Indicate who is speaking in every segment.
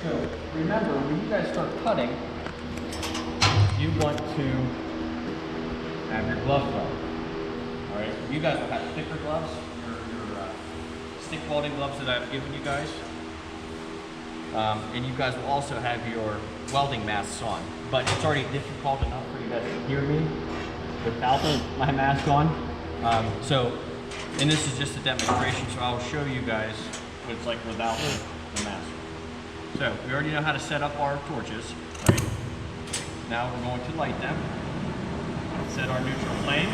Speaker 1: So remember, when you guys start cutting, you want to have your gloves on. All right, you guys will have thicker gloves, your stick welding gloves that I've given you guys. And you guys will also have your welding masks on. But it's already difficult enough for you guys to hear me without my mask on. And this is just a demonstration, so I'll show you guys what it's like without the mask. So we already know how to set up our torches, right? Now we're going to light them. Set our neutral flame.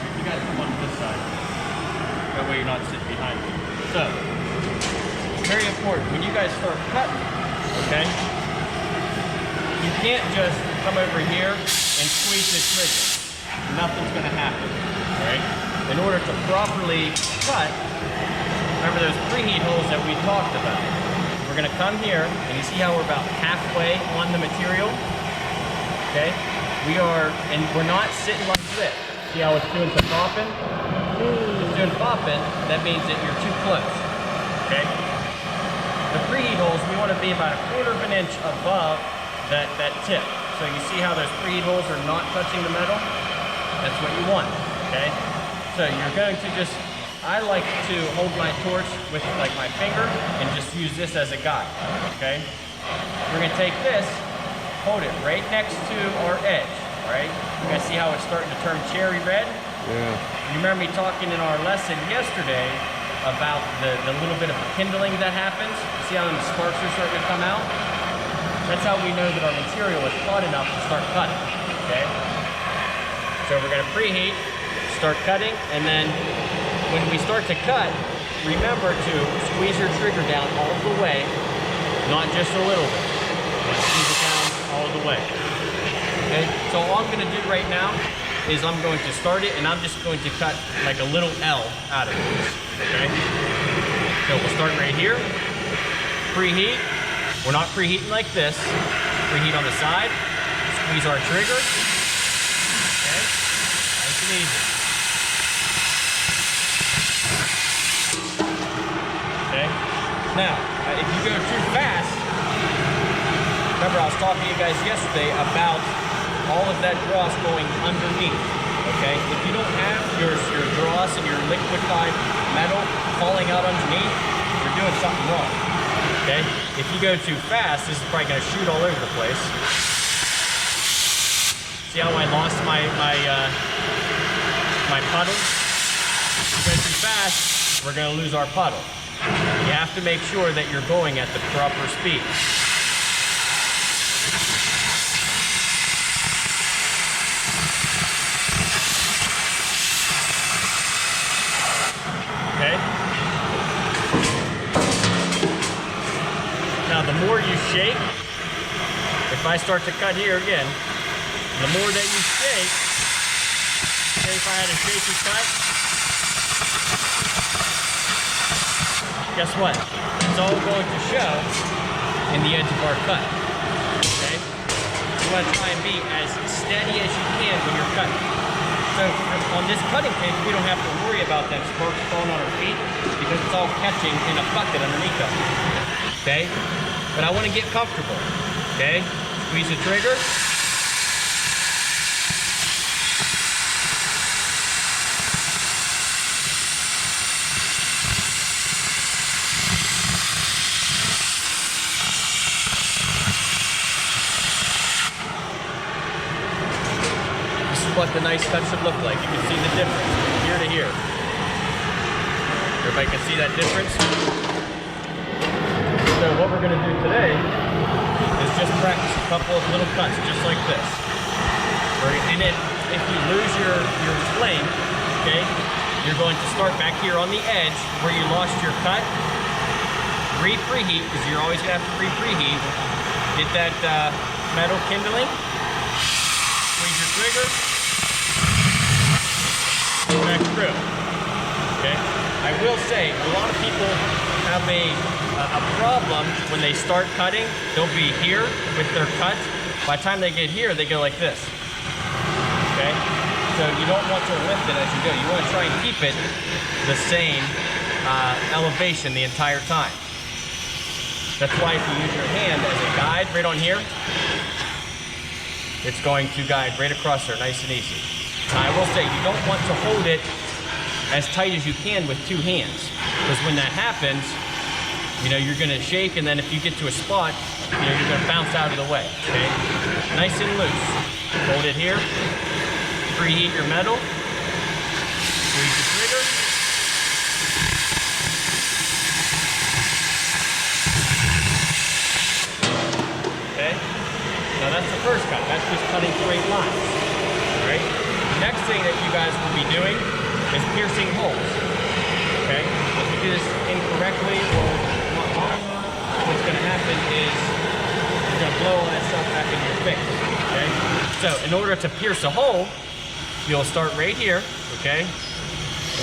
Speaker 1: Right, you guys come on this side. That way you're not sitting behind me. So, very important, when you guys start cutting, okay, you can't just come over here and squeeze the trigger. Nothing's going to happen, all right? In order to properly cut, remember those preheat holes that we talked about. We're going to come here, and you see how we're about halfway on the material, okay? We're not sitting like this. See how it's doing some popping? It's doing popping, that means that you're too close, okay? The preheat holes, we want to be about 1/4 of an inch above that tip. So you see how those preheat holes are not touching the metal? That's what you want, okay? So you're going to just, I like to hold my torch with like my finger and just use this as a guide, okay? We're going to take this, hold it right next to our edge, all right? You guys see how it's starting to turn cherry red?
Speaker 2: Yeah.
Speaker 1: You remember me talking in our lesson yesterday about the little bit of kindling that happens. See how the sparks are starting to come out? That's how we know that our material is hot enough to start cutting, okay? So we're gonna preheat, start cutting, and then when we start to cut, remember to squeeze your trigger down all the way, not just a little bit. Squeeze it down all the way, okay? So all I'm gonna do right now is I'm going to start it, and I'm just going to cut like a little L out of this, okay? So we'll start right here, preheat. We're not preheating like this. Preheat on the side, squeeze our trigger, okay? Nice and easy. Okay? Now, if you go too fast, remember I was talking to you guys yesterday about all of that dross going underneath, okay? If you don't have your dross and your liquefied metal falling out underneath, you're doing something wrong, okay? If you go too fast, this is probably gonna shoot all over the place. See how I lost my puddle? If you go too fast, we're gonna lose our puddle. You have to make sure that you're going at the proper speed. Okay. Now the more you shake, if I start to cut here again, the more that you shake, say if I had a shaky cut, guess what? It's all going to show in the edge of our cut, okay? You want to try and be as steady as you can when you're cutting. So on this cutting page, we don't have to worry about them sparks falling on our feet because it's all catching in a bucket underneath us, okay? But I want to get comfortable, okay? Squeeze the trigger. What the nice cut should look like. You can see the difference from here to here. Everybody can see that difference? So what we're going to do today is just practice a couple of little cuts just like this. And then if you lose your flame, okay, you're going to start back here on the edge where you lost your cut. Re-preheat, because you're always going to have to re-preheat. Get that metal kindling. Squeeze your trigger. Back through, okay? I will say, a lot of people have a problem when they start cutting. They'll be here with their cut. By the time they get here, they go like this, okay? So you don't want to lift it as you go. You want to try and keep it the same elevation the entire time. That's why if you use your hand as a guide right on here, it's going to guide right across there, nice and easy. Now, I will say, you don't want to hold it as tight as you can with two hands, because when that happens, you know, you're gonna shake, and then if you get to a spot, you know, you're gonna bounce out of the way, okay? Nice and loose. Hold it here, preheat your metal, squeeze the trigger. Okay? Now that's the first cut. That's just cutting straight lines. All right? Next thing that you guys will be doing is piercing holes. Okay? If you do this incorrectly or not long enough, what's going to happen is you're going to blow all that stuff back in your face. Okay? So in order to pierce a hole, you'll start right here. Okay?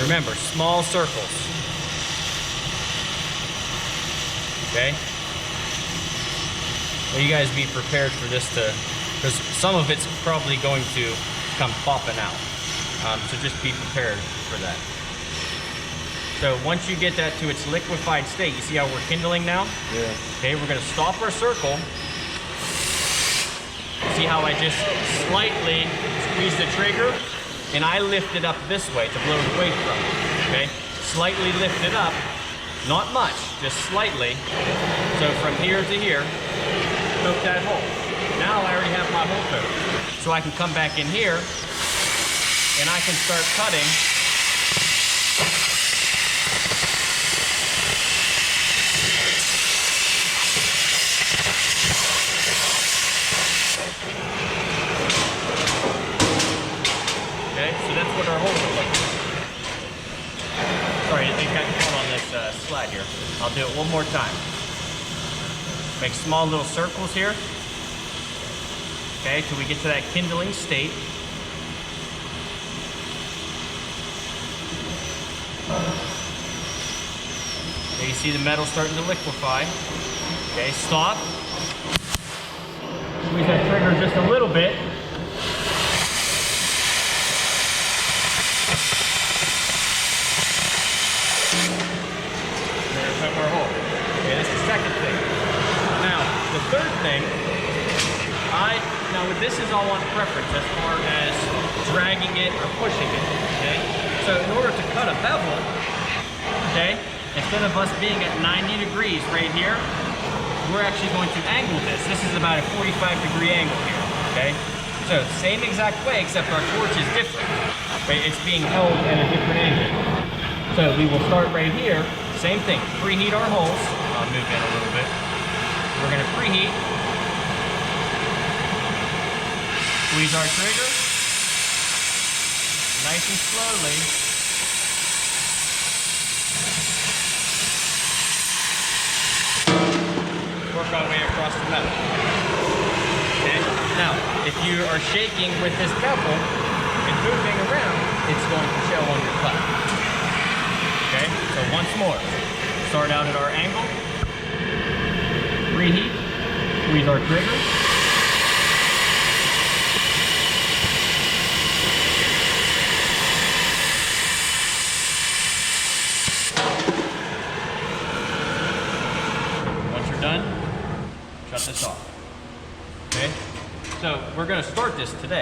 Speaker 1: Remember, small circles. Okay? Well, you guys be prepared for this because some of it's probably going to come popping out. So just be prepared for that. So once you get that to its liquefied state, you see how we're kindling now?
Speaker 2: Yeah.
Speaker 1: Okay, we're gonna stop our circle. See how I just slightly squeeze the trigger and I lift it up this way to blow it away from it, okay? Slightly lift it up, not much, just slightly. So from here to here, poke that hole. Now I already have my hole poked. So I can come back in here and I can start cutting. Okay, so that's what our holes are like. Sorry, it got caught on this slide here. I'll do it one more time. Make small little circles here. Okay, till we get to that kindling state. Okay, you see the metal starting to liquefy. Okay, stop. Squeeze that trigger just a little bit. There's our hole. Okay, that's the second thing. Now, the third thing, now this is all on preference as far as dragging it or pushing it, okay? So in order to cut a bevel, okay, instead of us being at 90 degrees right here, we're actually going to angle this. This is about a 45-degree angle here, okay? So same exact way, except our torch is different, okay? It's being held at a different angle. So we will start right here, same thing, preheat our holes. I'll move in a little bit. We're gonna preheat. Squeeze our trigger. Nice and slowly. Work our way across the metal. Okay? Now, if you are shaking with this bevel and moving around, it's going to show on your cut. Okay? So once more. Start out at our angle. Preheat. Squeeze our trigger. Once you're done, shut this off. Okay? So we're going to start this today.